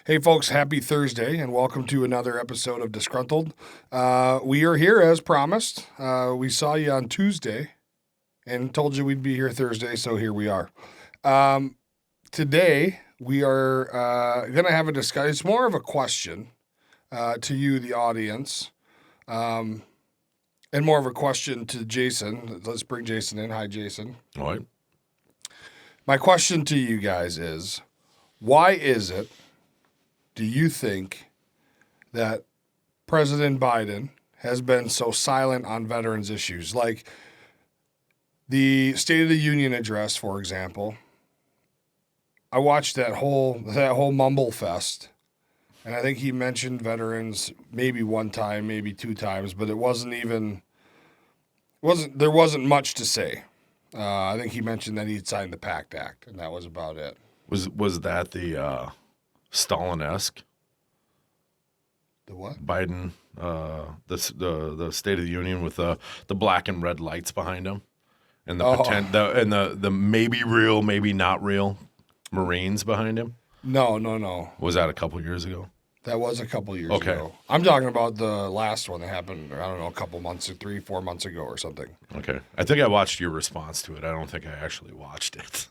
Hey, folks, happy Thursday, and welcome to another episode of Disgruntled. We are here as promised. We saw you on Tuesday and told you we'd be here Thursday, so here we are. Today, we are going to have a discussion. It's more of a question to you, the audience, and more of a question to Jason. Let's bring Jason in. Hi, Jason. All right. My question to you guys is, why is it, do you think, that President Biden has been so silent on veterans issues? Like the State of the Union address, for example. I watched that whole mumble fest, and I think he mentioned veterans maybe one time, maybe two times, but there wasn't much to say. I think he mentioned that he'd signed the PACT Act, and that was about it. Was that the Stalin-esque? The what? Biden, the State of the Union with the black and red lights behind him, and the maybe real, maybe not real Marines behind him. No. Was that a couple years ago? That was a couple years ago. I'm talking about the last one that happened, I don't know, a couple months, 3-4 months ago or something. Okay. I think I watched your response to it. I don't think I actually watched it.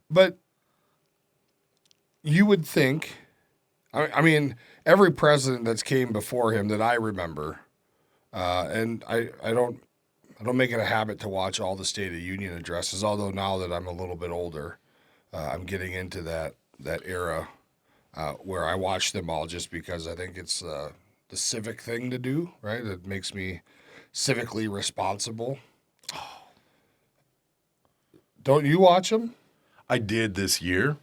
But you would think, I mean, every president that's came before him that I remember, and I don't make it a habit to watch all the State of the Union addresses, although now that I'm a little bit older, I'm getting into that era where I watch them all just because I think it's the civic thing to do, right? It makes me civically responsible. Don't you watch them? I did this year.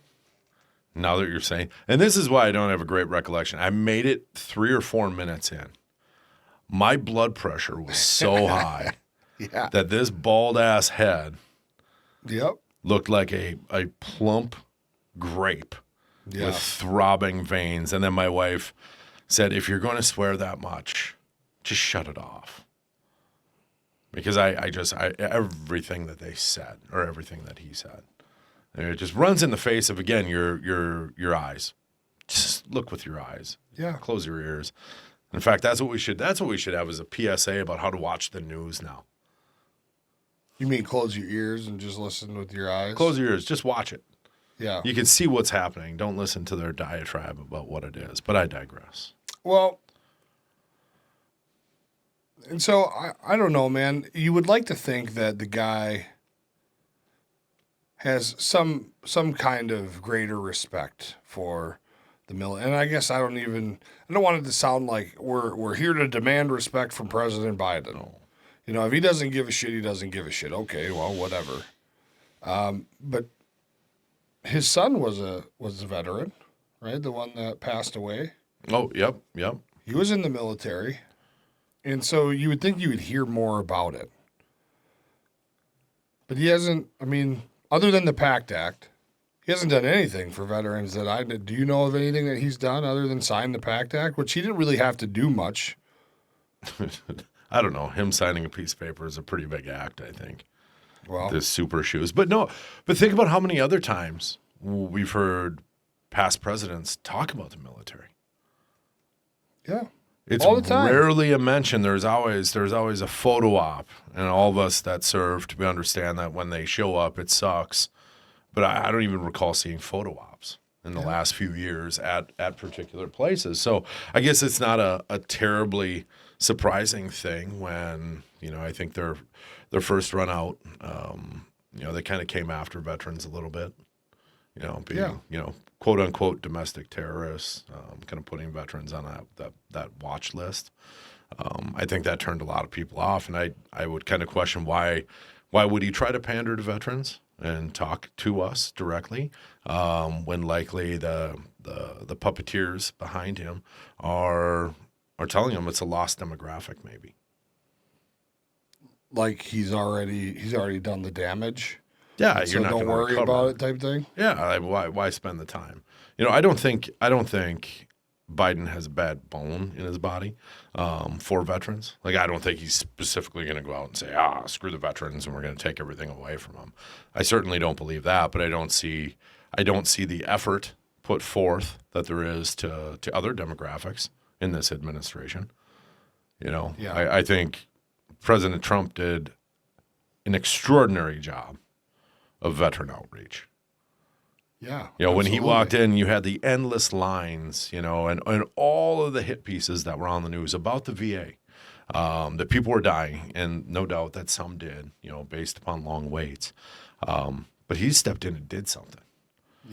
Now that you're saying, and this is why I don't have a great recollection. I made it 3 or 4 minutes in. My blood pressure was so high that this bald ass head looked like a plump grape with throbbing veins. And then my wife said, if you're going to swear that much, just shut it off. Because I everything that they said or everything that he said, and it just runs in the face of, again, your eyes. Just look with your eyes. Yeah. Close your ears. In fact, that's what we should have as a PSA about how to watch the news now. You mean close your ears and just listen with your eyes? Close your ears. Just watch it. Yeah. You can see what's happening. Don't listen to their diatribe about what it is. But I digress. Well, and so I don't know, man. You would like to think that the guy has some kind of greater respect for the military. And I guess I don't want it to sound like we're here to demand respect from President Biden. No. You know, if he doesn't give a shit, he doesn't give a shit. Okay, well, whatever. But his son was a veteran, right? The one that passed away. Oh, yep. He was in the military. And so you would think you would hear more about it. But he hasn't, other than the PACT Act, he hasn't done anything for veterans that I did. Do you know of anything that he's done other than sign the PACT Act, which he didn't really have to do much? I don't know. Him signing a piece of paper is a pretty big act, I think. Well, the super shoes. But think about how many other times we've heard past presidents talk about the military. Yeah. It's all the time. Rarely a mention. There's always a photo op, and all of us that served, we understand that when they show up, it sucks. But I don't even recall seeing photo ops in the last few years at particular places. So I guess it's not a terribly surprising thing when, I think their first run out, they kind of came after veterans a little bit, being, quote unquote domestic terrorists, kind of putting veterans on that watch list. I think that turned a lot of people off, and I would kind of question why would he try to pander to veterans and talk to us directly when likely the puppeteers behind him are telling him it's a lost demographic, maybe. Like he's already done the damage. Yeah, so you're not don't worry about it type thing. Yeah, why spend the time? I don't think Biden has a bad bone in his body for veterans. Like, I don't think he's specifically going to go out and say, screw the veterans and we're going to take everything away from them. I certainly don't believe that, but I don't see the effort put forth that there is to other demographics in this administration. Yeah. I think President Trump did an extraordinary job of veteran outreach. Yeah. When he walked in, you had the endless lines, and all of the hit pieces that were on the news about the VA, that people were dying, and no doubt that some did, based upon long waits. But he stepped in and did something.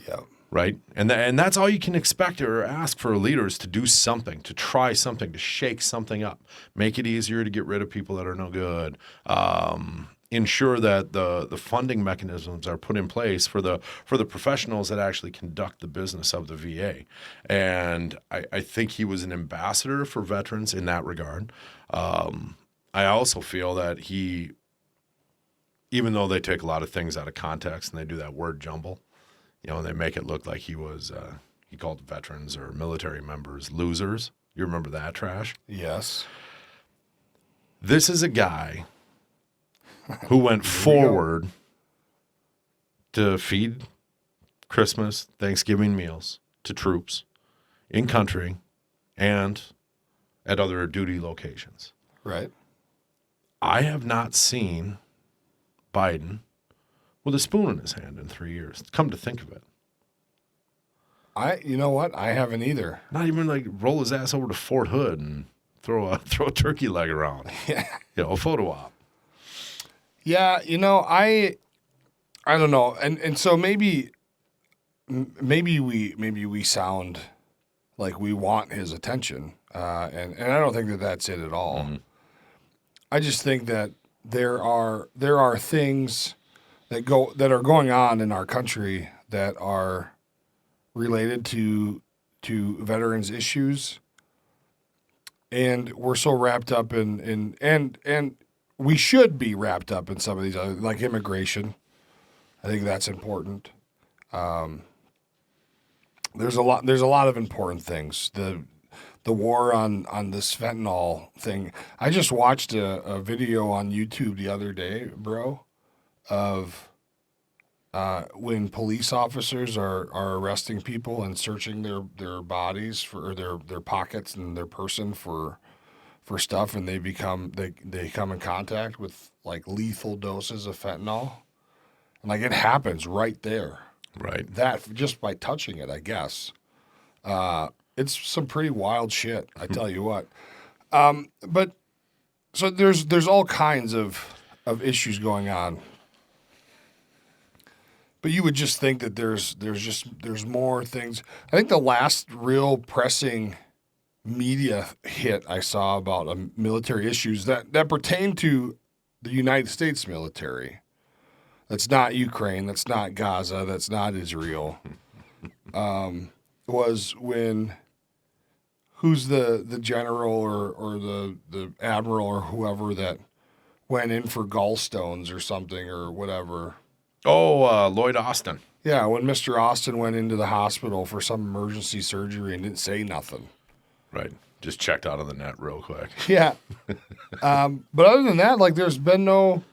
Yeah. Right? And that's all you can expect or ask for leaders to do something, to try something, to shake something up, make it easier to get rid of people that are no good, ensure that the funding mechanisms are put in place for the professionals that actually conduct the business of the VA. And I think he was an ambassador for veterans in that regard. I also feel that he, even though they take a lot of things out of context and they do that word jumble, and they make it look like he was, he called veterans or military members losers. You remember that trash? Yes. This is a guy who went forward to feed Christmas, Thanksgiving meals to troops in country and at other duty locations. Right. I have not seen Biden with a spoon in his hand in 3 years. Come to think of it. You know what? I haven't either. Not even like roll his ass over to Fort Hood and throw a turkey leg around. Yeah. A photo op. Yeah, I don't know. And so maybe we sound like we want his attention. And I don't think that that's it at all. Mm-hmm. I just think that there are things that are going on in our country that are related to veterans issues, and we're so wrapped up in we should be wrapped up in some of these other, like immigration. I think that's important. There's a lot of important things. The war on this fentanyl thing. I just watched a video on YouTube the other day, bro, of when police officers are arresting people and searching their bodies or their pockets and their person for stuff, and they come in contact with like lethal doses of fentanyl, and like it happens right there. Right. That just by touching it, I guess. It's some pretty wild shit, I tell you what. But so there's all kinds of issues going on. But you would just think that there's more things. I think the last real pressing media hit I saw about military issues that pertain to the United States military. That's not Ukraine. That's not Gaza. That's not Israel. Was when who's the general or the admiral or whoever that went in for gallstones or something or whatever. Oh, Lloyd Austin. Yeah, when Mr. Austin went into the hospital for some emergency surgery and didn't say nothing. Right. Just checked out of the net real quick. Yeah. But other than that, like there's been no.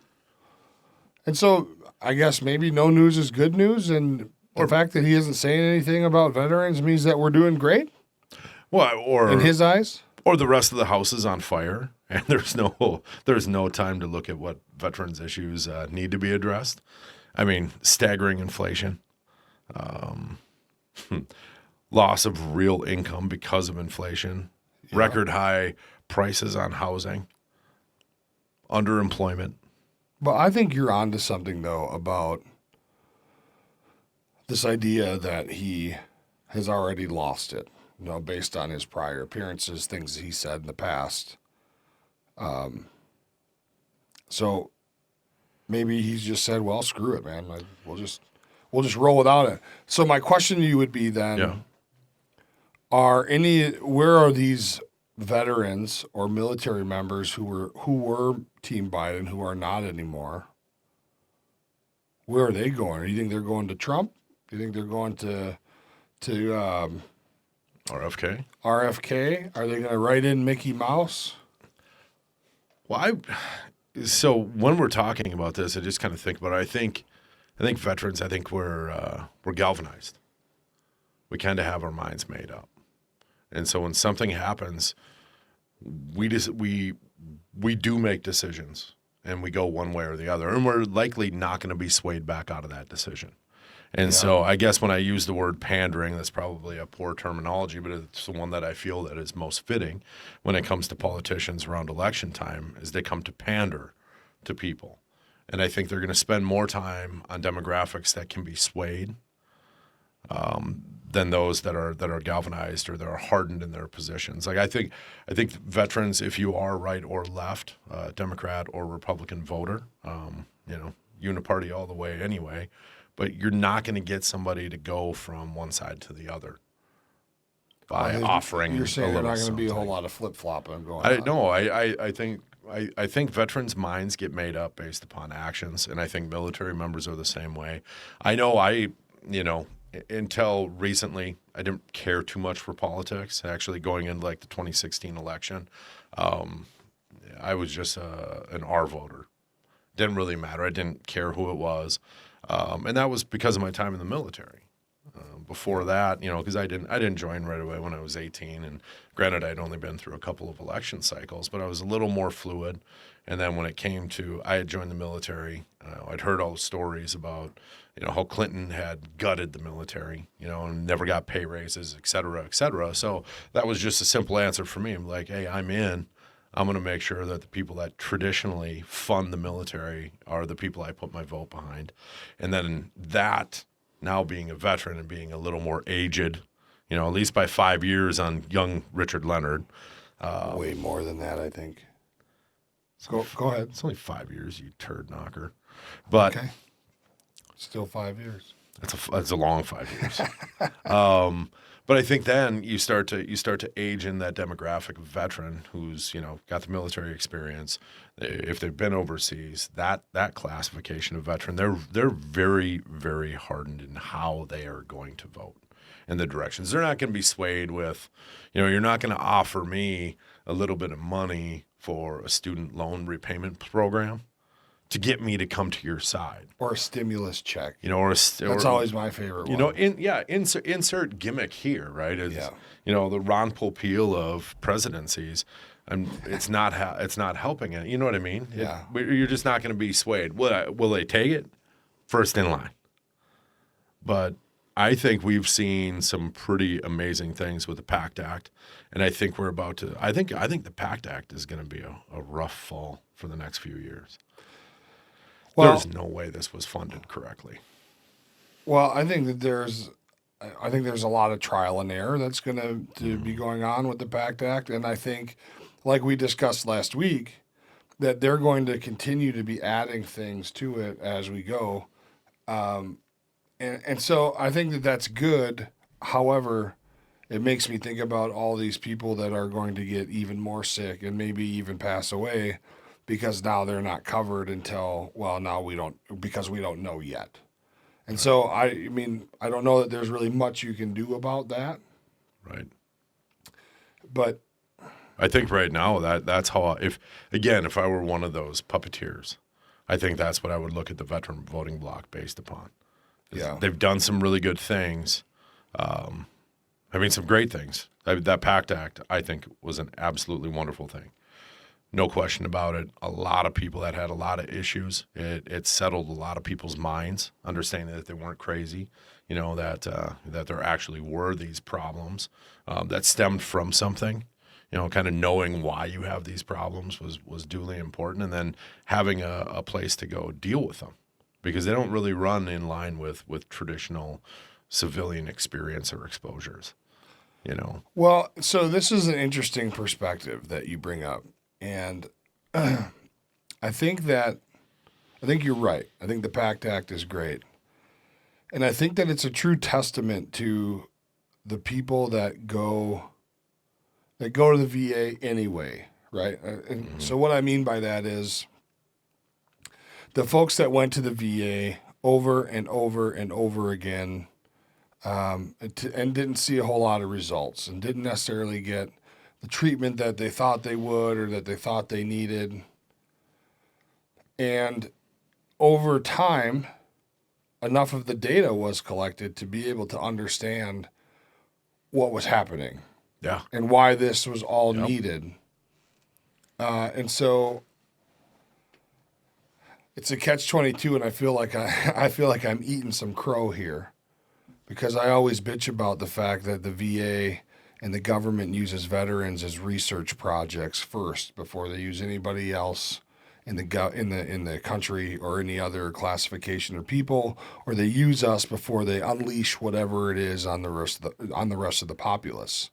And so I guess maybe no news is good news. And the fact that he isn't saying anything about veterans means that we're doing great. Well, or in his eyes, or the rest of the house is on fire, and there's no time to look at what veterans issues need to be addressed. I mean, staggering inflation, loss of real income because of inflation, record high prices on housing, underemployment. But I think you're onto something though about this idea that he has already lost it. Based on his prior appearances, things he said in the past. So maybe he's just said, well, screw it, man. We'll just roll without it. So my question to you would be then, where are these veterans or military members who were Team Biden, who are not anymore? Where are they going? Do you think they're going to Trump? Do you think they're going to RFK? RFK? Are they going to write in Mickey Mouse? Well, so when we're talking about this, I just kind of think about it. I think veterans. I think we're galvanized. we kind of have our minds made up. And so when something happens, we do make decisions and we go one way or the other, and we're likely not going to be swayed back out of that decision. And so I guess when I use the word pandering, that's probably a poor terminology, but it's the one that I feel that is most fitting when it comes to politicians around election time, is they come to pander to people. And I think they're going to spend more time on demographics that can be swayed than those that are galvanized or that are hardened in their positions. Like I think veterans, if you are right or left, Democrat or Republican voter, uniparty all the way anyway, but you're not going to get somebody to go from one side to the other by offering. You're saying there's there's not going to be a whole something. lot of flip flopping going on. No, I think veterans' minds get made up based upon actions, and I think military members are the same way. I know until recently, I didn't care too much for politics. Actually, going into like the 2016 election, I was just an R voter. Didn't really matter. I didn't care who it was, and that was because of my time in the military. Before that, because I didn't join right away when I was 18, and granted, I'd only been through a couple of election cycles, but I was a little more fluid. And then when it came to, I had joined the military. I'd heard all the stories about, how Clinton had gutted the military, and never got pay raises, et cetera, et cetera. So that was just a simple answer for me. I'm like, hey, I'm in. I'm going to make sure that the people that traditionally fund the military are the people I put my vote behind. And then that, now being a veteran and being a little more aged, at least by 5 years on young Richard Leonard. Way more than that, I think. Go ahead. It's only 5 years, you turd knocker. But okay. Still 5 years. That's a long 5 years. But I think then you start to age in that demographic of veteran who's got the military experience. If they've been overseas, that classification of veteran, they're very, very hardened in how they are going to vote and the directions. They're not going to be swayed with, you're not going to offer me a little bit of money for a student loan repayment program to get me to come to your side, or a stimulus check. That's always my favorite one. Insert gimmick here, right? The Ron Popeil of presidencies, and it's not helping it. You know what I mean? Yeah. You're just not going to be swayed. Will they take it? First in line. But I think we've seen some pretty amazing things with the PACT Act, and I think we're about to. I think the PACT Act is going to be a rough fall for the next few years. Well, there's no way this was funded correctly. Well, I think that there's a lot of trial and error that's going to be going on with the PACT Act, and I think, like we discussed last week, that they're going to continue to be adding things to it as we go, and so I think that that's good. However, it makes me think about all these people that are going to get even more sick and maybe even pass away, because now they're not covered until, now we don't know yet. And so, I don't know that there's really much you can do about that. Right. But I think right now that's how, if I were one of those puppeteers, I think that's what I would look at the veteran voting block based upon. Yeah. They've done some really good things. Some great things. That PACT Act, I think, was an absolutely wonderful thing. No question about it. A lot of people that had a lot of issues. It settled a lot of people's minds, understanding that they weren't crazy. That there actually were these problems that stemmed from something. Kind of knowing why you have these problems was duly important, and then having a place to go deal with them, because they don't really run in line with traditional civilian experience or exposures. Well, so this is an interesting perspective that you bring up. And I think you're right. I think the PACT Act is great. And I think that it's a true testament to the people that go to the VA anyway, right? And so what I mean by that is the folks that went to the VA over and over and over again and didn't see a whole lot of results and didn't necessarily get the treatment that they thought they would or that they thought they needed. And over time, enough of the data was collected to be able to understand what was happening Yeah. and why this was all needed. And so it's a catch-22, and I feel like I'm eating some crow here, because I always bitch about the fact that the VA and the government uses veterans as research projects first before they use anybody else in the country or any other classification of people, or they use us before they unleash whatever it is on the rest of the populace.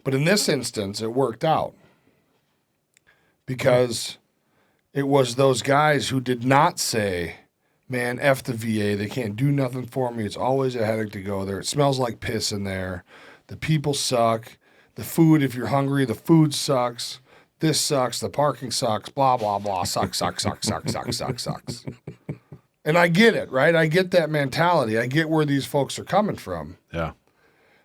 But in this instance, it worked out because it was those guys who did not say, man, F the VA, they can't do nothing for me. It's always a headache to go there. It smells like piss in there. The people suck. The food, if you're hungry, the food sucks. This sucks. The parking sucks. Blah, blah, blah. Sucks. And I get it, right? I get that mentality. I get where these folks are coming from. Yeah.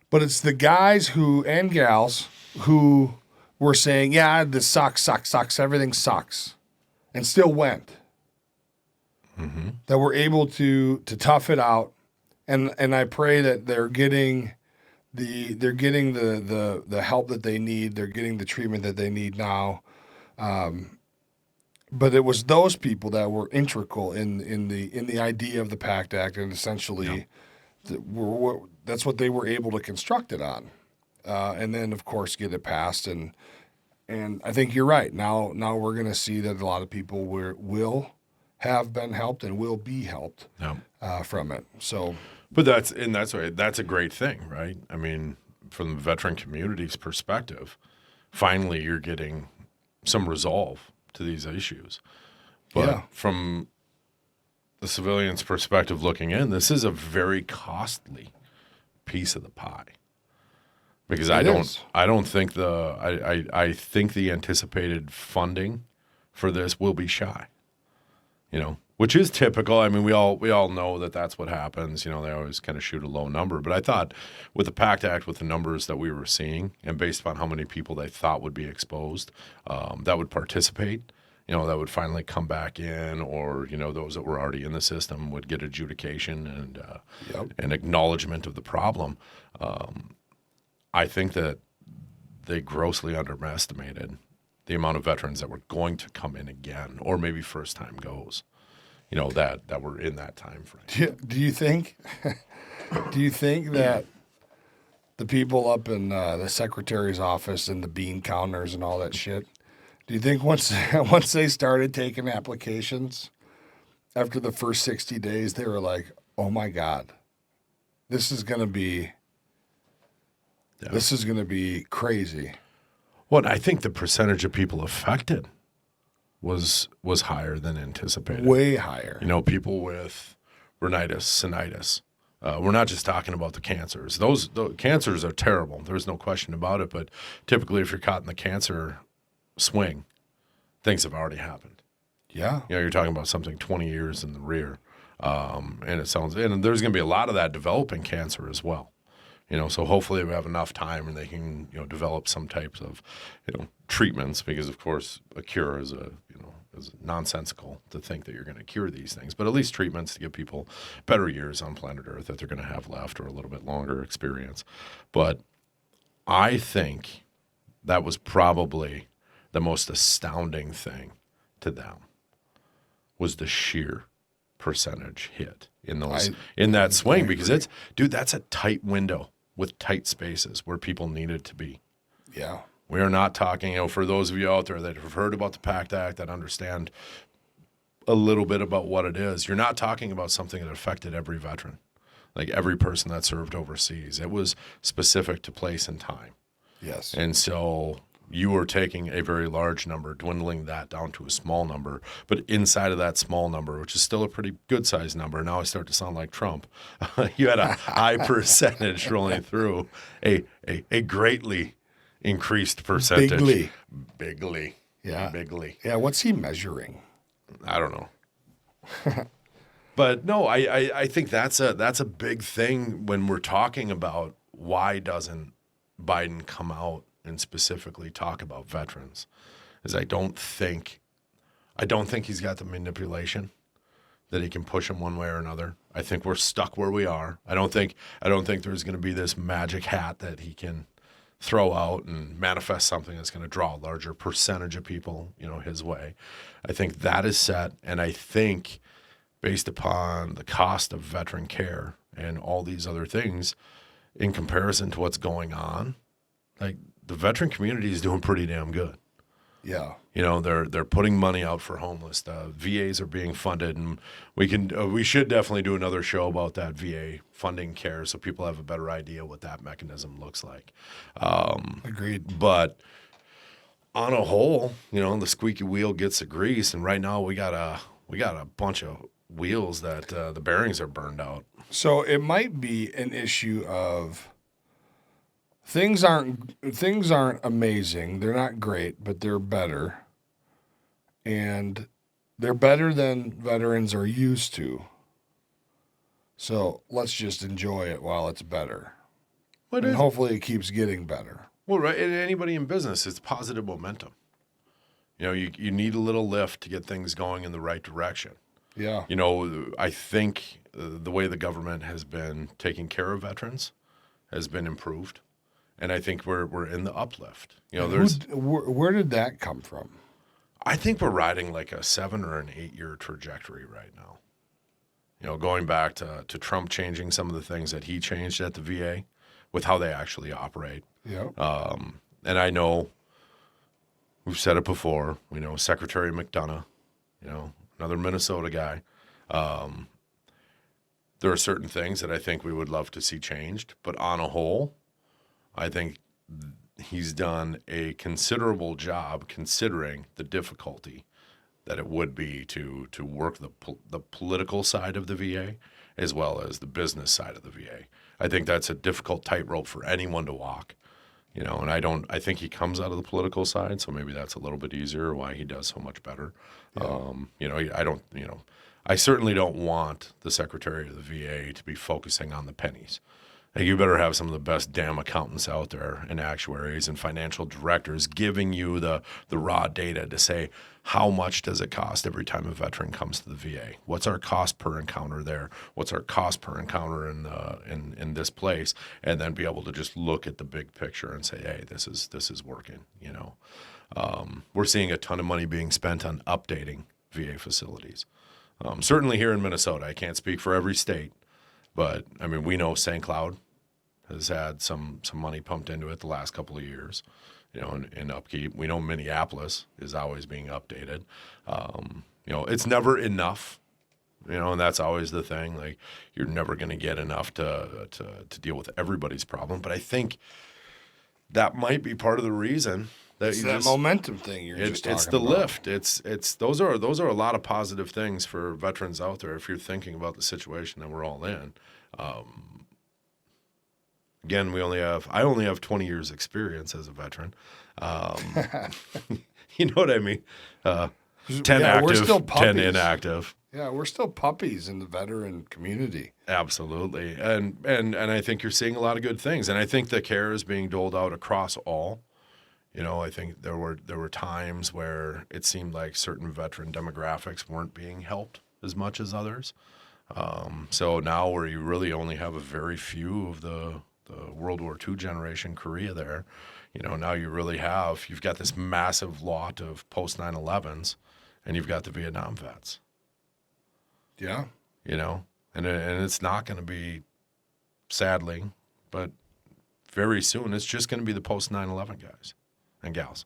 But it's the guys and gals who were saying, yeah, this sucks. Everything sucks. And still went. Mm-hmm. That were able to tough it out. And I pray that they're getting the help that they need. They're getting the treatment that they need now. But it was those people that were integral in the idea of the PACT Act, and essentially that's what they were able to construct it on. And then, of course, get it passed. And I think you're right. Now we're going to see that a lot of people will have been helped and will be helped from it. So, but that's a great thing, right? I mean, from the veteran community's perspective, finally you're getting some resolve to these issues. But from the civilian's perspective looking in, this is a very costly piece of the pie. Because I think the anticipated funding for this will be shy. Which is typical. I mean, we all know that that's what happens. They always kind of shoot a low number. But I thought with the PACT Act, with the numbers that we were seeing, and based upon how many people they thought would be exposed, that would participate, that would finally come back in, or those that were already in the system would get adjudication and acknowledgement of the problem. I think that they grossly underestimated the amount of veterans that were going to come in again, or maybe first time goes, that were in that time frame. Do you think that the people up in the secretary's office and the bean counters and all that shit, do you think once they started taking applications after the first 60 days, they were like, oh my God, this is going to be crazy? Well, I think the percentage of people affected was higher than anticipated. Way higher. People with rhinitis, sinitis. We're not just talking about the cancers. The cancers are terrible. There's no question about it. But typically, if you're caught in the cancer swing, things have already happened. Yeah. You're talking about something 20 years in the rear. And there's going to be a lot of that developing cancer as well. So hopefully we have enough time and they can, develop some types of, treatments, because of course a cure is nonsensical to think that you're going to cure these things, but at least treatments to give people better years on planet Earth that they're going to have left, or a little bit longer experience. But I think that was probably the most astounding thing to them, was the sheer percentage hit in that swing, because that's a tight window with tight spaces where people needed to be. Yeah. We are not talking, for those of you out there that have heard about the PACT Act, that understand a little bit about what it is, you're not talking about something that affected every veteran, like every person that served overseas. It was specific to place and time. Yes. And so you were taking a very large number, dwindling that down to a small number. But inside of that small number, which is still a pretty good-sized number, now I start to sound like Trump, you had a high percentage rolling through, a greatly increased percentage. Bigly. Yeah. Bigly. Yeah, what's he measuring? I don't know. But no, I think that's a big thing when we're talking about why doesn't Biden come out and specifically talk about veterans, is I don't think he's got the manipulation that he can push them one way or another. I think we're stuck where we are. I don't think there's going to be this magic hat that he can throw out and manifest something that's going to draw a larger percentage of people, his way. I think that is set, and I think based upon the cost of veteran care and all these other things in comparison to what's going on, like the veteran community is doing pretty damn good. Yeah. They're putting money out for homeless. The VAs are being funded, and we should definitely do another show about that VA funding care so people have a better idea what that mechanism looks like. Agreed. But on a whole, the squeaky wheel gets the grease, and right now we got a bunch of wheels that the bearings are burned out. So it might be an issue of things aren't amazing. They're not great, but they're better. And they're better than veterans are used to. So let's just enjoy it while it's better. And hopefully it keeps getting better. Well, right. And anybody in business, it's positive momentum. You need a little lift to get things going in the right direction. Yeah. I think the way the government has been taking care of veterans has been improved. And I think we're in the uplift. Where did that come from? I think we're riding like a 7 or an 8 year trajectory right now. Going back to Trump changing some of the things that he changed at the VA with how they actually operate. Yeah. And I know we've said it before. We know Secretary McDonough, another Minnesota guy. There are certain things that I think we would love to see changed, but on a whole, I think he's done a considerable job considering the difficulty that it would be to work the political side of the VA as well as the business side of the VA. I think that's a difficult tightrope for anyone to walk, and I think he comes out of the political side, so maybe that's a little bit easier why he does so much better. Yeah. I certainly don't want the Secretary of the VA to be focusing on the pennies. Like, you better have some of the best damn accountants out there and actuaries and financial directors giving you the raw data to say, how much does it cost every time a veteran comes to the VA? What's our cost per encounter there? What's our cost per encounter in this place? And then be able to just look at the big picture and say, hey, this is working. We're seeing a ton of money being spent on updating VA facilities. Certainly here in Minnesota, I can't speak for every state. But, we know St. Cloud has had some money pumped into it the last couple of years, in upkeep. We know Minneapolis is always being updated. It's never enough, and that's always the thing. Like, you're never going to get enough to deal with everybody's problem. But I think that might be part of the reason that it's that momentum thing you're just talking about. It's the lift. It's those are a lot of positive things for veterans out there if you're thinking about the situation that we're all in. Again, I only have 20 years experience as a veteran. You know what I mean? 10 active, we're still 10 inactive. Yeah, we're still puppies in the veteran community. Absolutely. And I think you're seeing a lot of good things. And I think the care is being doled out across all. I think there were times where it seemed like certain veteran demographics weren't being helped as much as others. So now where you really only have a very few of the World War II generation Korea there, now you've got this massive lot of post 9/11s, and you've got the Vietnam vets. Yeah. And it's not going to be, sadly, but very soon it's just going to be the post 9/11 guys and gals.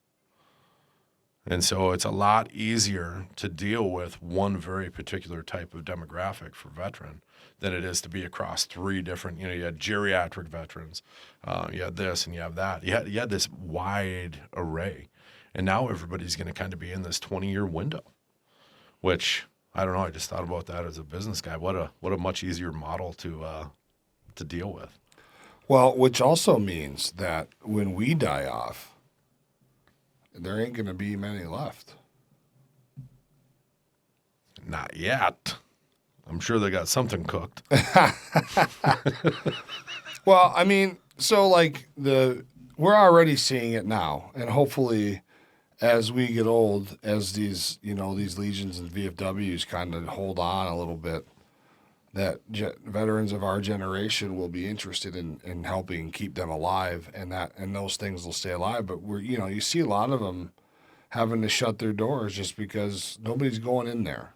And so it's a lot easier to deal with one very particular type of demographic for veteran than it is to be across 3 different, you had geriatric veterans, you had this and you have that. You had this wide array. And now everybody's going to kind of be in this 20-year window, which, I don't know, I just thought about that as a business guy. What a much easier model to deal with. Well, which also means that when we die off, there ain't going to be many left. Not yet. I'm sure they got something cooked. Well, so like we're already seeing it now, and hopefully, as we get old, as these these legions and VFWs kind of hold on a little bit, that veterans of our generation will be interested in helping keep them alive, and those things will stay alive. But you see a lot of them having to shut their doors just because nobody's going in there.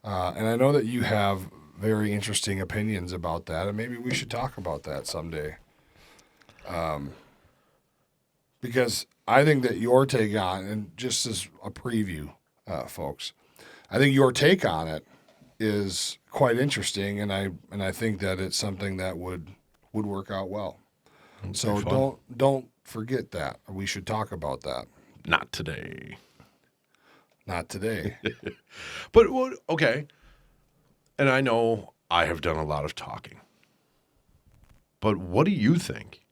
And I know that you have very interesting opinions about that, and maybe we should talk about that someday. Because I think that your take on, and just as a preview, folks, I think your take on it is quite interesting, and I think that it's something that would work out well. So don't forget that. We should talk about that. Not today. Not today. But okay. And I know I have done a lot of talking. But what do you think?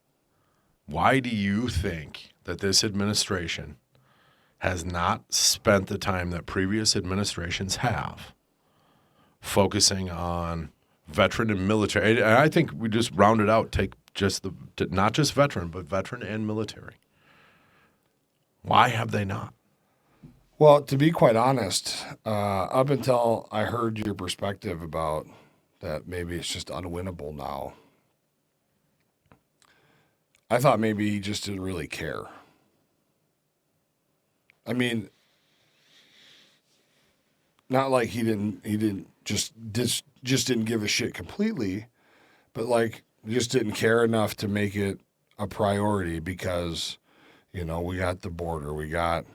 Why do you think that this administration has not spent the time that previous administrations have focusing on veteran and military? And I think we just rounded out, take just not just veteran, but veteran and military. Why have they not? Well, to be quite honest, up until I heard your perspective about that maybe it's just unwinnable now, I thought maybe he just didn't really care. I mean, not like he didn't just didn't give a shit completely, but like just didn't care enough to make it a priority because, we got the border, we got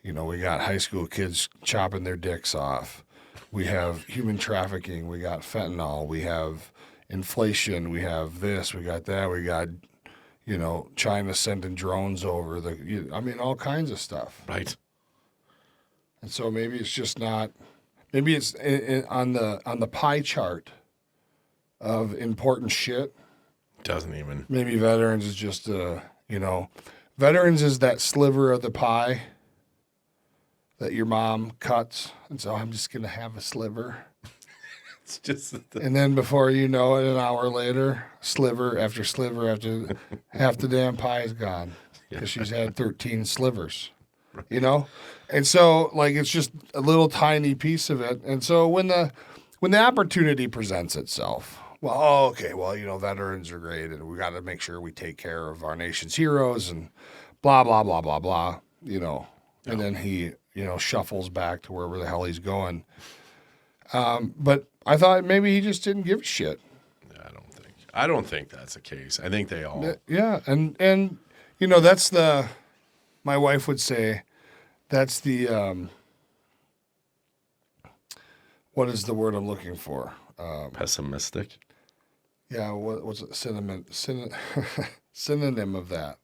high school kids chopping their dicks off. We have human trafficking. We got fentanyl. We have inflation. We have this. We got that. We got, China sending drones over. All kinds of stuff. Right. And so maybe it's just not. Maybe it's on the pie chart of important shit. Doesn't even. Maybe veterans is just veterans is that sliver of the pie that your mom cuts, and so I'm just gonna have a sliver. It's just and then before you know it, an hour later, sliver after half the damn pie is gone because she's had 13 slivers, And so like it's just a little tiny piece of it. And so when the opportunity presents itself, veterans are great, and we got to make sure we take care of our nation's heroes and blah blah blah blah blah, And then he shuffles back to wherever the hell he's going. But I thought maybe he just didn't give a shit. I don't think that's the case. I think they all. Yeah, and that's my wife would say, that's the what is the word I'm looking for? Pessimistic. Yeah, what's it? Synonym of that?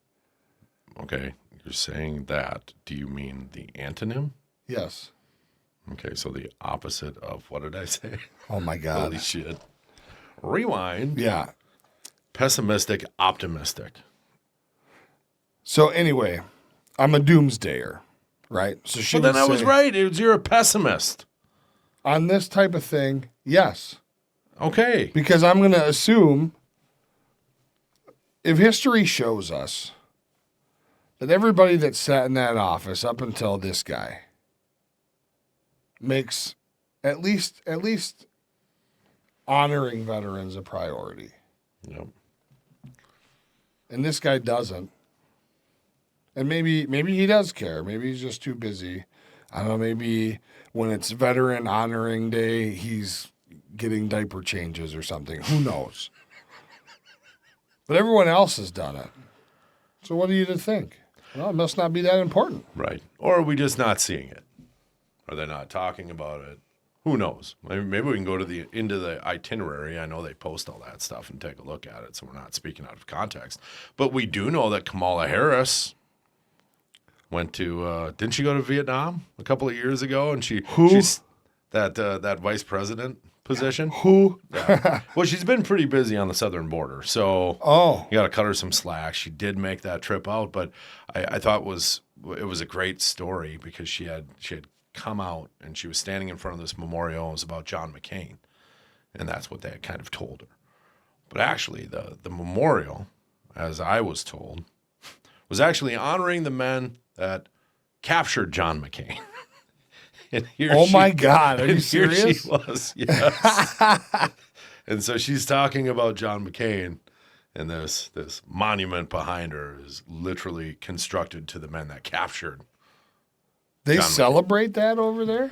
Okay. You're saying that. Do you mean the antonym? Yes. Okay, so the opposite of what did I say? Oh my God. Holy shit. Rewind. Yeah. Pessimistic, optimistic. So anyway, I'm a doomsdayer, right? So she then I was right. You're a pessimist. On this type of thing, yes. Okay. Because I'm going to assume if history shows us that everybody that sat in that office up until this guy makes at least honoring veterans a priority. Yep. And this guy doesn't. And maybe he does care. Maybe he's just too busy. I don't know, maybe when it's Veteran Honoring Day, he's getting diaper changes or something. Who knows? But everyone else has done it. So what are you to think? Well, it must not be that important. Right. Or are we just not seeing it? Are they not talking about it? Who knows? Maybe we can go to into the itinerary. I know they post all that stuff and take a look at it, so we're not speaking out of context. But we do know that Kamala Harris went to didn't she go to Vietnam a couple of years ago? And she's that vice president position. Who? Yeah. Well, she's been pretty busy on the southern border, so you got to cut her some slack. She did make that trip out, but I thought it was a great story because she had come out and she was standing in front of this memorial. It was about John McCain, and that's what they had kind of told her. But actually, the memorial, as I was told, was actually honoring the men that captured John McCain. Oh my God! Are you serious? Here she was. Yes. And so she's talking about John McCain, and this monument behind her is literally constructed to the men that captured. They John celebrate that over there?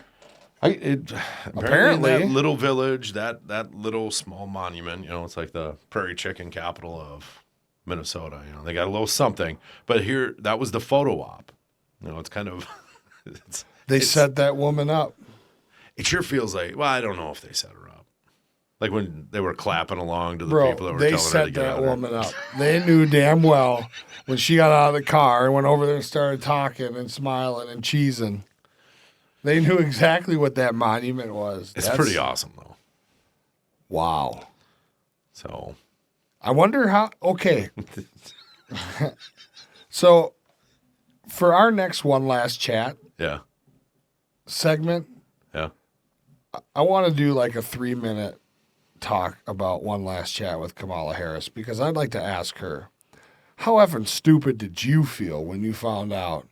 Apparently, that little village, that little small monument, it's like the prairie chicken capital of Minnesota. They got a little something. But here, that was the photo op. It's kind of. They set that woman up. It sure feels like. Well, I don't know if they set her up. Like when they were clapping along to the people that were telling her to get out. They set that woman up. They knew damn well when she got out of the car and went over there and started talking and smiling and cheesing. They knew exactly what that monument was. It's pretty awesome, though. Wow. So. I wonder how. Okay. So, for our next One Last Chat segment, I want to do like a 3-minute talk about One Last Chat with Kamala Harris because I'd like to ask her, how effing stupid did you feel when you found out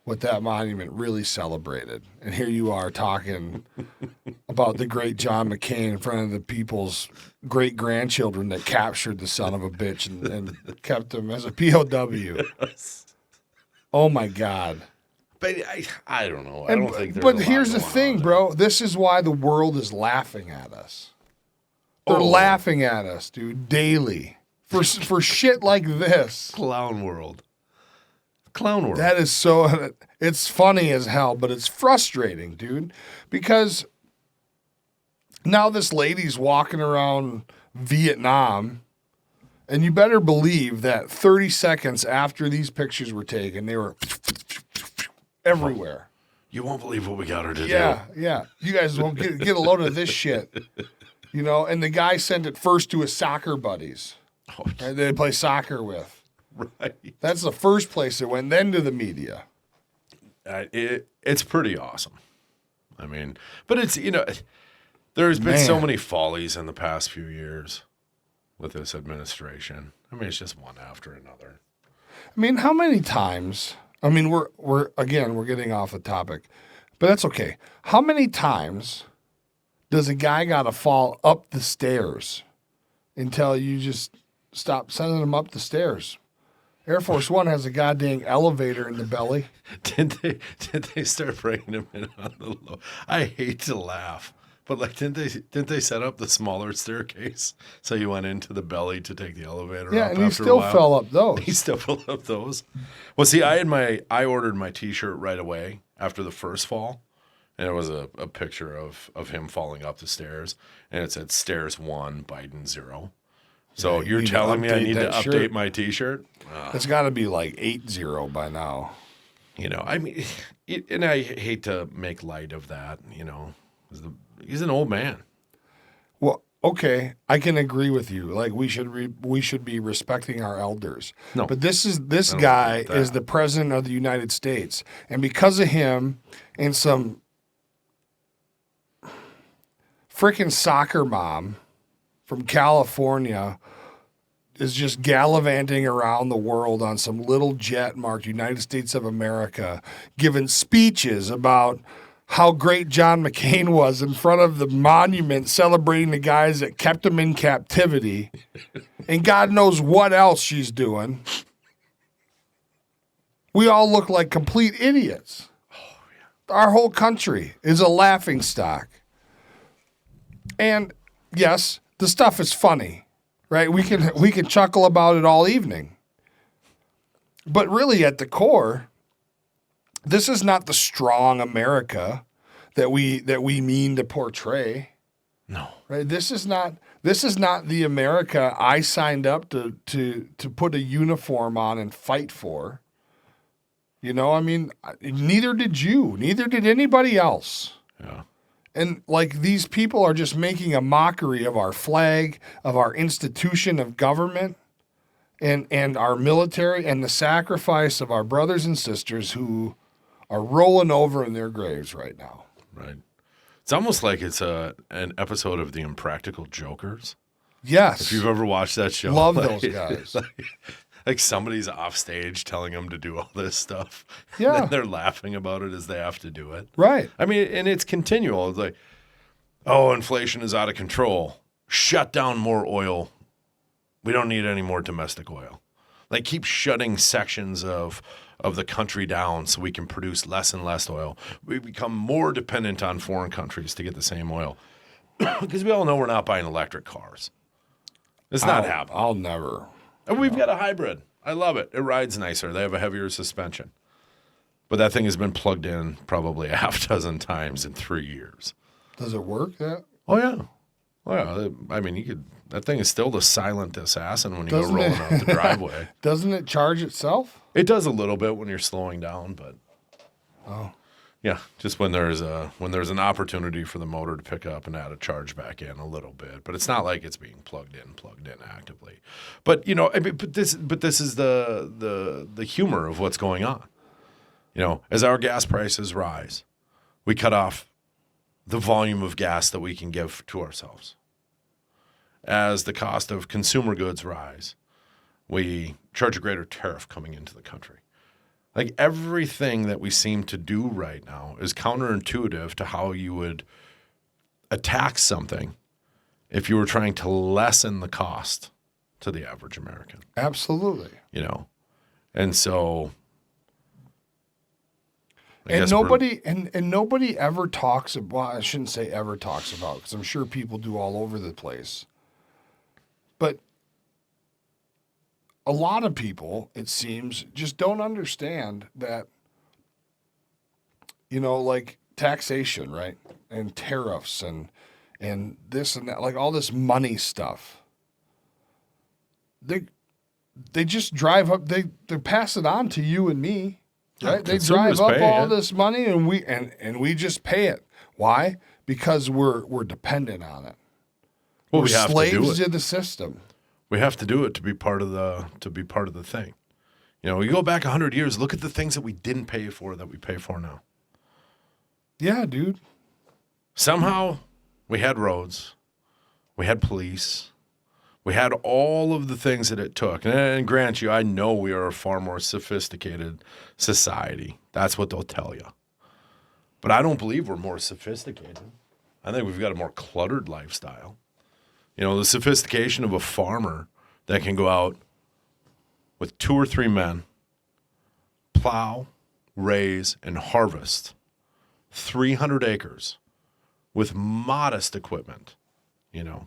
what that monument really celebrated? And here you are talking about the great John McCain in front of the people's great-grandchildren that captured the son of a bitch and kept him as a POW. Yes. Oh, my God. But I don't know. I don't think there's But here's the thing, bro. This is why the world is laughing at us. They're laughing at us, dude, daily for shit like this. Clown world. That is so, it's funny as hell, but it's frustrating, dude, because now this lady's walking around Vietnam, and you better believe that 30 seconds after these pictures were taken, they were everywhere. You won't believe what we got her to do. Yeah. You guys won't get a load of this shit. And the guy sent it first to his soccer buddies that they play soccer with. Right. That's the first place it went, then to the media. It's pretty awesome. I mean, but it's, there's been so many follies in the past few years with this administration. I mean, it's just one after another. I mean, how many times, we're getting off the topic, but that's okay. How many times does a guy got to fall up the stairs until you just stop sending him up the stairs? Air Force One has a goddamn elevator in the belly. Did they start bringing him in on the low? I hate to laugh, but didn't they set up the smaller staircase so you went into the belly to take the elevator? Yeah, up and he after still a while? fell up those. He still fell up those. Well, see, I ordered my T-shirt right away after the first fall, and it was a picture of him falling up the stairs, and it said Stairs 1, Biden 0. So you're telling me I need to update my T-shirt? It's got to be like 8-0 by now. I mean, and I hate to make light of that. He's an old man. Well, okay, I can agree with you. Like we should be respecting our elders. No, but this guy is the president of the United States, and because of him and some freaking soccer mom from California is just gallivanting around the world on some little jet marked United States of America, giving speeches about how great John McCain was in front of the monument, celebrating the guys that kept him in captivity, and God knows what else she's doing. We all look like complete idiots. Oh, yeah. Our whole country is a laughingstock. And yes, the stuff is funny. Right, we can chuckle about it all evening, but really at the core, this is not the strong America that we mean to portray. No, right. This is not the America I signed up to put a uniform on and fight for. Neither did you. Neither did anybody else. Yeah. And these people are just making a mockery of our flag, of our institution of government, and our military, and the sacrifice of our brothers and sisters who are rolling over in their graves right now. Right. It's almost like it's an episode of The Impractical Jokers. Yes. If you've ever watched that show. Love those guys. Like somebody's off stage telling them to do all this stuff. Yeah. And then they're laughing about it as they have to do it. Right. I mean, and it's continual. It's like, oh, inflation is out of control. shut down more oil. We don't need any more domestic oil. Like, keep shutting sections of the country down so we can produce less and less oil. We become more dependent on foreign countries to get the same oil. Because we all know we're not buying electric cars. It's not happening. I'll never. And we've got a hybrid. I love it. It rides nicer. They have a heavier suspension. But that thing has been plugged in probably a half dozen times in 3 years. Does it work? That? Oh, yeah. Oh, yeah. I mean, that thing is still the silent assassin when you go rolling out the driveway. Doesn't it charge itself? It does a little bit when you're slowing down, but yeah, just when there's an opportunity for the motor to pick up and add a charge back in a little bit. But it's not like it's being plugged in actively. But this is the humor of what's going on. As our gas prices rise, we cut off the volume of gas that we can give to ourselves. As the cost of consumer goods rise, we charge a greater tariff coming into the country. Like, everything that we seem to do right now is counterintuitive to how you would attack something if you were trying to lessen the cost to the average American. Absolutely. And so... nobody ever talks about, well, I shouldn't say ever talks about, because I'm sure people do all over the place. But a lot of people, it seems, just don't understand that, like taxation, right? And tariffs and this and that, like all this money stuff. They just drive up, they pass it on to you and me. Right? They drive up all this money and we just pay it. Why? Because we're dependent on it. Well, we're we have slaves to to the system. We have to do it to be part of the thing. You go back 100 years, look at the things that we didn't pay for that we pay for now. Yeah, dude. Somehow we had roads, we had police, we had all of the things that it took. And grant you, I know we are a far more sophisticated society. That's what they'll tell you. But I don't believe we're more sophisticated. I think we've got a more cluttered lifestyle. The sophistication of a farmer that can go out with 2 or 3 men, plow, raise, and harvest 300 acres with modest equipment,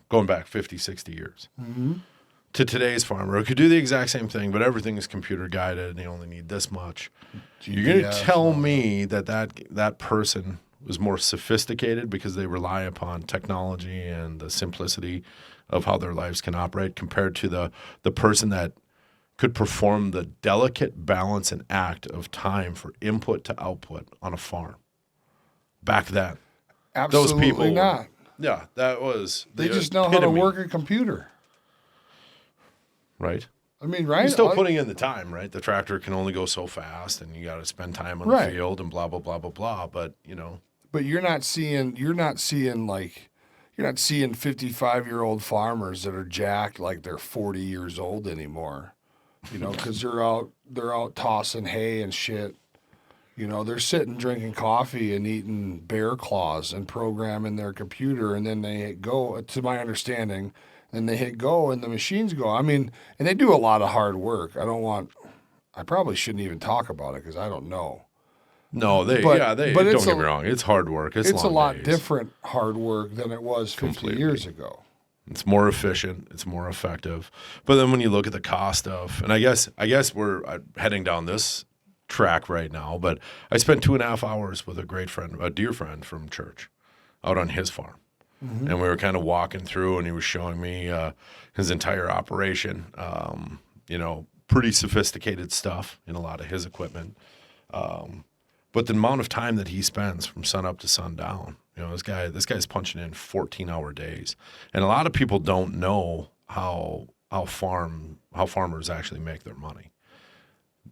going back 50, 60 years. Mm-hmm. To today's farmer who could do the exact same thing, but everything is computer guided and they only need this much. GPS, you're going to tell me that person was more sophisticated because they rely upon technology and the simplicity of how their lives can operate compared to the person that could perform the delicate balance and act of time for input to output on a farm back then. Absolutely those people not. Yeah, that was they just know how to work a computer. Right. I mean, right? You're still putting in the time, right? The tractor can only go so fast, and you got to spend time on the field and blah blah blah blah blah. But But you're not seeing 55-year-old farmers that are jacked like they're 40 years old anymore. Because they're out tossing hay and shit. They're sitting drinking coffee and eating bear claws and programming their computer, and then they go, to my understanding, and they hit go and the machines go. I mean, and they do a lot of hard work. I probably shouldn't even talk about it because I don't know. No, don't get me wrong. It's hard work. It's long a lot days. Different hard work than it was 50 years ago. It's more efficient. It's more effective. But then when you look at the cost of, and I guess we're heading down this track right now, but I spent 2.5 hours with a dear friend from church out on his farm. Mm-hmm. And we were kind of walking through, and he was showing me his entire operation, pretty sophisticated stuff in a lot of his equipment. But the amount of time that he spends from sun up to sundown, this guy's punching in 14-hour days. And a lot of people don't know how farmers actually make their money.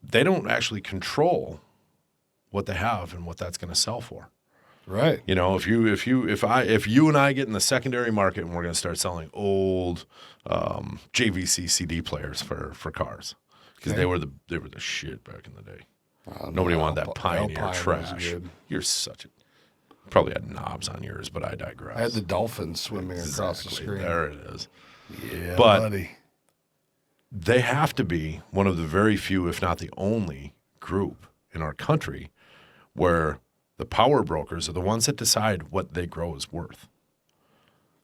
They don't actually control what they have and what that's going to sell for. Right. If you and I get in the secondary market and we're going to start selling old JVC CD players for cars because they were the shit back in the day. Nobody wanted that Pioneer trash. You're such a Probably had knobs on yours, but I digress. I had the dolphins swimming across the screen. There it is. Yeah, But buddy. they have to be one of the very few, if not the only, group in our country where the power brokers are the ones that decide what they grow is worth.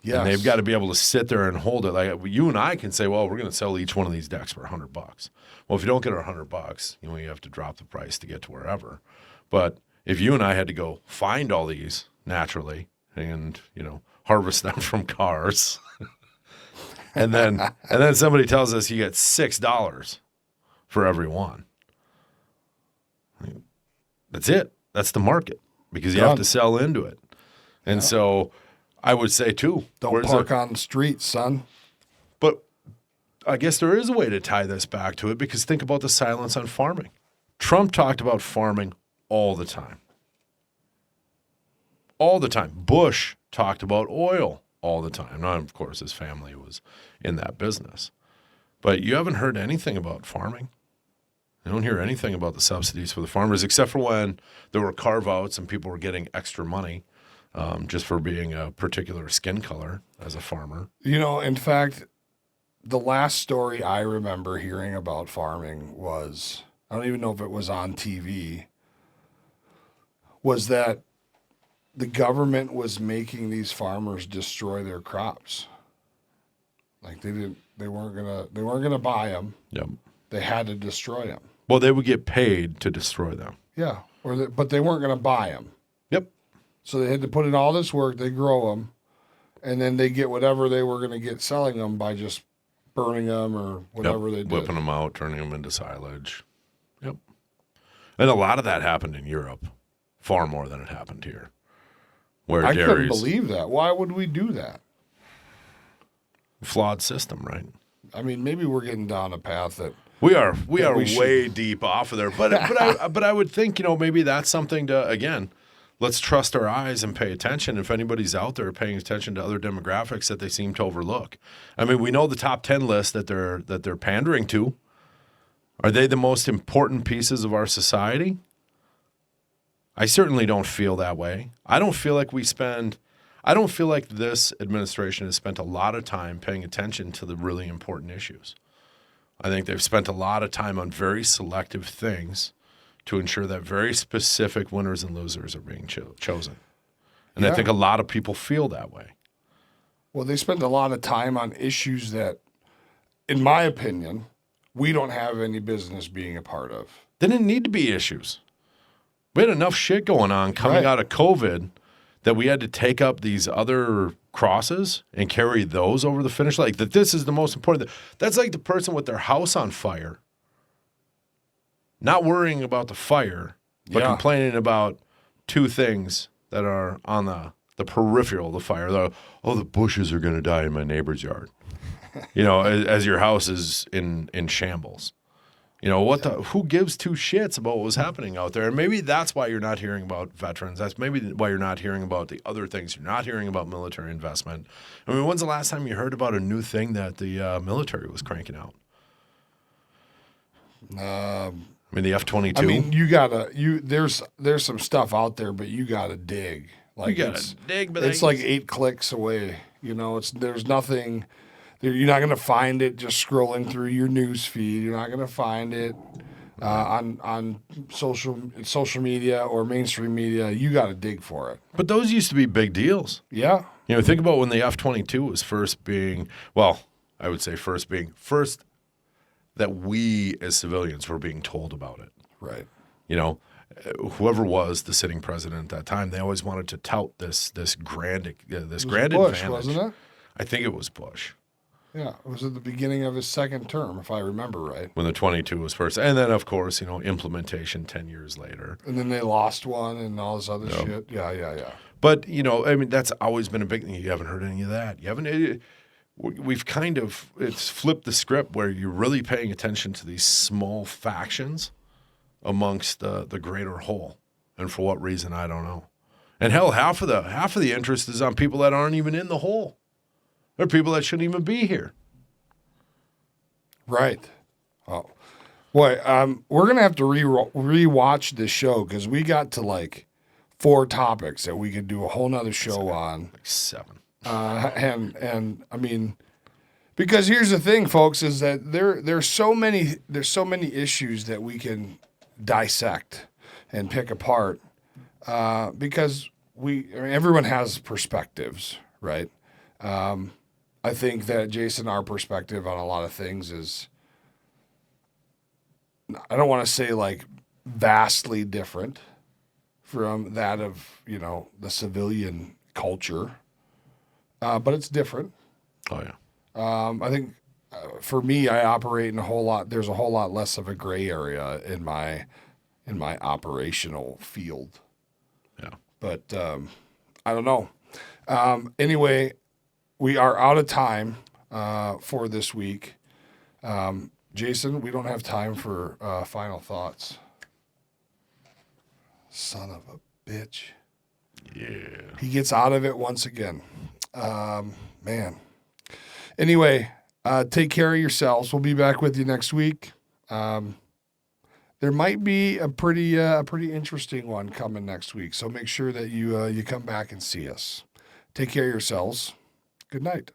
Yes. And they've got to be able to sit there and hold it. Like you and I can say, well, we're going to sell each one of these decks for $100. Well, if you don't get our $100, you have to drop the price to get to wherever. But if you and I had to go find all these naturally and, harvest them from cars, and then somebody tells us you get $6 for every one. That's it. That's the market because you have to sell into it. And so I would say, too. Don't park on the street, son. But I guess there is a way to tie this back to it because think about the silence on farming. Trump talked about farming all the time. All the time. Bush talked about oil all the time. Now, of course, his family was in that business. But you haven't heard anything about farming. You don't hear anything about the subsidies for the farmers except for when there were carve-outs and people were getting extra money. Just for being a particular skin color as a farmer. In fact, the last story I remember hearing about farming was, I don't even know if it was on TV, was that the government was making these farmers destroy their crops. Like they weren't gonna buy them. Yep. They had to destroy them. Well, they would get paid to destroy them. Yeah, but they weren't gonna buy them. Yep. So they had to put in all this work, they grow them, and then they get whatever they were going to get selling them by just burning them or whatever they did. Whipping them out, turning them into silage. Yep. And a lot of that happened in Europe, far more than it happened here. Where I couldn't dairies, believe that. Why would we do that? flawed system, right? I mean, maybe we're getting down a path that we are we way deep off of there. But I would think, maybe that's something to, again, let's trust our eyes and pay attention. If anybody's out there paying attention to other demographics that they seem to overlook. I mean, we know the top 10 list that they're pandering to. Are they the most important pieces of our society? I certainly don't feel that way. I don't feel like this administration has spent a lot of time paying attention to the really important issues. I think they've spent a lot of time on very selective things to ensure that very specific winners and losers are being chosen. And I think a lot of people feel that way. Well, they spend a lot of time on issues that, in my opinion, we don't have any business being a part of. They didn't need to be issues. We had enough shit going on coming out of COVID that we had to take up these other crosses and carry those over the finish line. Like, that this is the most important. That's like the person with their house on fire, not worrying about the fire, but complaining about two things that are on the peripheral of the fire. The bushes are going to die in my neighbor's yard. As your house is in shambles. Who gives two shits about what was happening out there? And maybe that's why you're not hearing about veterans. That's maybe why you're not hearing about the other things. You're not hearing about military investment. I mean, when's the last time you heard about a new thing that the military was cranking out? The F-22. I mean, there's some stuff out there, but you gotta dig. Like you gotta dig, but it's like 8 clicks away. There's nothing. You're not gonna find it just scrolling through your news feed. You're not gonna find it on social media or mainstream media. You gotta dig for it. But those used to be big deals. Yeah. Think about when the F-22 was first that we as civilians were being told about it. Right. Whoever was the sitting president at that time, they always wanted to tout this grand Bush, advantage. Wasn't it? I think it was Bush. Yeah, it was at the beginning of his second term, if I remember right. When the 22 was first. And then, of course, implementation 10 years later. And then they lost one and all this other shit. Yeah. But, that's always been a big thing. You haven't heard any of that. We've it's flipped the script where you're really paying attention to these small factions amongst the greater whole. And for what reason, I don't know. And hell, half of the interest is on people that aren't even in the whole. They're people that shouldn't even be here. Right. Oh, boy. We're gonna have to rewatch this show because we got to like 4 topics that we could do a whole nother show on. Like 7. And I mean, because here's the thing, folks, is that there's so many issues that we can dissect and pick apart, because everyone has perspectives, right? I think that Jason, our perspective on a lot of things is, I don't want to say like vastly different from that of, the civilian culture, but it's different. Oh yeah. I think for me, I operate in there's a whole lot less of a gray area in my operational field. Yeah. But I don't know. Anyway, we are out of time for this week. Jason, we don't have time for final thoughts. Son of a bitch. Yeah. He gets out of it once again. Man. Anyway, take care of yourselves. We'll be back with you next week. There might be a pretty interesting one coming next week, so make sure that you come back and see us. Take care of yourselves. Good night.